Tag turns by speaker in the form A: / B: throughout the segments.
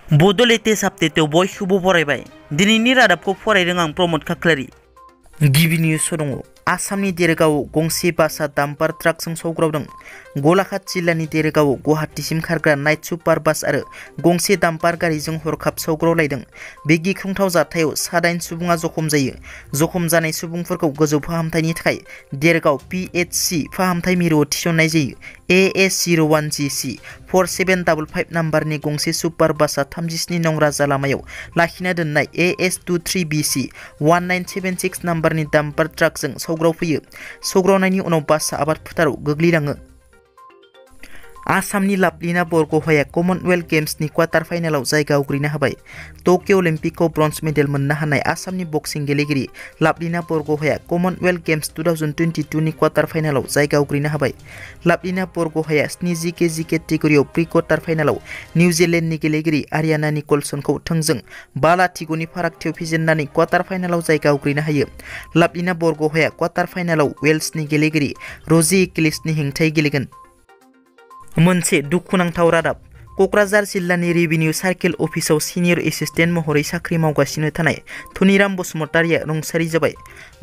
A: बड' लेटेस्ट आपडेटआव बयखौबो बरायबाय। दिनैनि रादाबखौ फरायदों आं प्रमद खाख्लारि। गिबि निउसआव दङ आसामनि देरगावआव गंसे बासआ डाम्पार ट्राकजों सौग्रावदों। गलाघाट जिल्लानि देरगावआव गुवाहाटीसिम खारग्रा नाइट सुपार बास आरो गंसे डाम्पार गारिजों हरखाब सौग्रावलायदों। बे गिख्रंथाव जाथायाव 7 सुबुङा जखम जायो। जखम जानाय सुबुंफोरखौ गोजौ फाहामथायनि थाखाय देरगाव PHC फाहामथाय मिरुआव थिसननाय जायो। AS01GC 4755 नाम्बारनि गंसे सुपार बासआ 37 नं राजा लामायाव लाखिना दोननाय AS23BC 1976 नाम्बारनि डाम्पार ट्राकजों सौग्रावफैयो। सौग्रावनायनि उनाव बासआ आबाद फोथाराव गोग्लैलाङो। आसामनि लाभलिना बरग'हाया कमनवेल्थ गेम्सनि क्वार्टार फाइनालाव जायगा आवग्रिनो हाबाय। टकिय' अलिम्पिकआव ब्रन्ज मेडेल मोननो हानाय आसामनि बक्सिं गेलेगिरि लाभलिना बरग'हाया कमनवेल्थ गेम्स 2022 नि क्वार्टार फाइनालाव जायगा आवग्रिनो हाबाय। लाभलिना बरग'हाया 70 केजि केटेगरियाव प्रि क्वार्टार फाइनालाव निउजिलेन्डनि गेलेगिरि आरियाना निकलसनखौ थोंजों 5-0 नि फारागथियाव फेजेननानै क्वार्टार फाइनालाव जायगा आवग्रिनो हायो। लाभलिना बरग'हाया क्वार्टार फाइनालाव वेल्सनि गेलेगिरि र'जी एकिलिसनि हेंथायै गेलेगोन। मोनसे दुखुनांथाव रादाब। क'क्राझार जिल्लानि रेभिनिउ सार्केल अफिसाव सिनियर एसिस्टेन्ट महरै साख्रि मावगासिनो थानाय धनिराम बसुमतारिया रुंसारि जाबाय।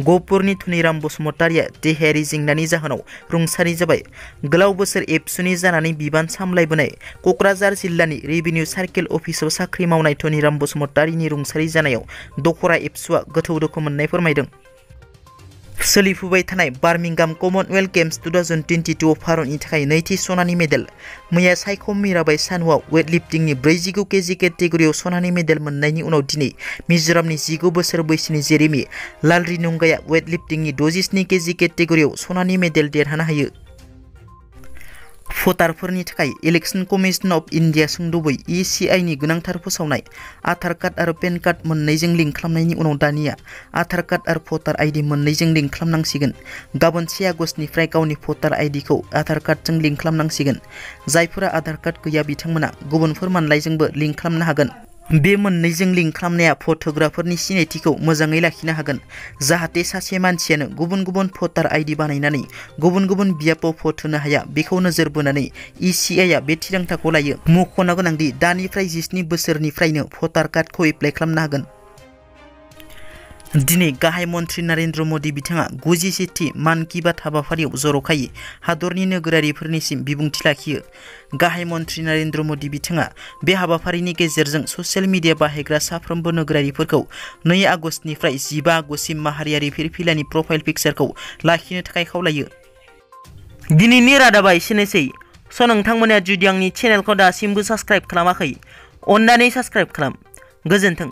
A: गहपुरनि धनिराम बसुमतारिया देहायारि जेंनानि जाहोनाव रुंसारि जाबाय। गोलाव बोसोर एबसुनि जानानै बिबान सामलायबोनाय क'क्राझार जिल्लानि रेभिनिउ सार्केल अफिसाव साख्रि मावनाय धनिराम बसुमतारिनि रुंसारि जानायाव दखरा एबसुआ गोथौ दुखु मोननाय फोरमायदों। सोलिफुबाय थानाय बार्मिंगाम कमनवेल्थ गेम्स 2022 भारतनि थाखाय नैथि सनानि मेडेल। मैया सायख' मीराबाई चानुआ वेटलिफ्टिंनि 49 केजि केटेगरियाव सनानि मेडेल मोननायनि उनाव दिनै मिज'रामनि 19 बोसोर बैसोनि जेरेमी लालरिनुंगाया वेटलिफ्टिंनि 67 केजि केटेगरियाव सनानि मेडेल देरहानो हायो। भटारफोरनि थाखाय इलेक्शन कमिशन अफ इन्डिया सुंद'बै ECI नि गोनांथार फोसावनाय। आधार कार्ड आरो पेन कार्ड मोननैजों लिंक खालामनायनि उनाव दानिया आधार कार्ड आरो भटार ID मोननैजों लिंक खालामनांसिगोन। गाबोन 1 आगस्टनिफ्राय गावनि भटार IDखौ आधार कार्डजों लिंक खालामनांसिगोन। जायफोरा आधार कार्ड गैया बिथांमोना गुबुन फोरमानलाइजोंबो लिंक खालामनो हागोन। बे मोननैजों लिंक खालामनाया भट होग्राफोरनि सिनायथिखौ मोजाङै लाखिनो हागोन, जाहाथे सासे मानसियानो गुबुन गुबुन भटार ID बानायनानै गुबुन गुबुन बियाबाव भट होनो हाया। बेखौ नोजोर बोनानै ECI आ बे थिरांथाखौ लायो। मख'नो गोनांदि दानिफ्राय 17 बोसोरनिफ्रायनो भटार कार्डखौ एप्लाइ खालामनो हागोन। दिनै गाहाय मन्त्रि नरेन्द्र मोदी बिथाङा 91थि मान की बात हाबाफारियाव जर'खायै हादरनि नोगोरारिफोरनिसिम बिबुंथि लाखियो। गाहाय मन्त्रि नरेन्द्र मोदी बिथाङा बे हाबाफारिनि गेजेरजों ससियेल मिडिया बाहायग्रा साफ्रोमबो नोगोरारिफोरखौ 2 आगस्टनिफ्राय 15 आगस्टसिम माहारियारि फिरफिलानि प्रफाइल पिकचारखौ लाखिनो थाखाय खावलायो। दिनैनि रादाबा एसेनोसै। नोंथांमोना जुदि आंनि चेनेलखौ दासिमबो साबस्क्राइब खालामाखै, अन्नानै साबस्क्राइब खालाम। गोजोन्थों।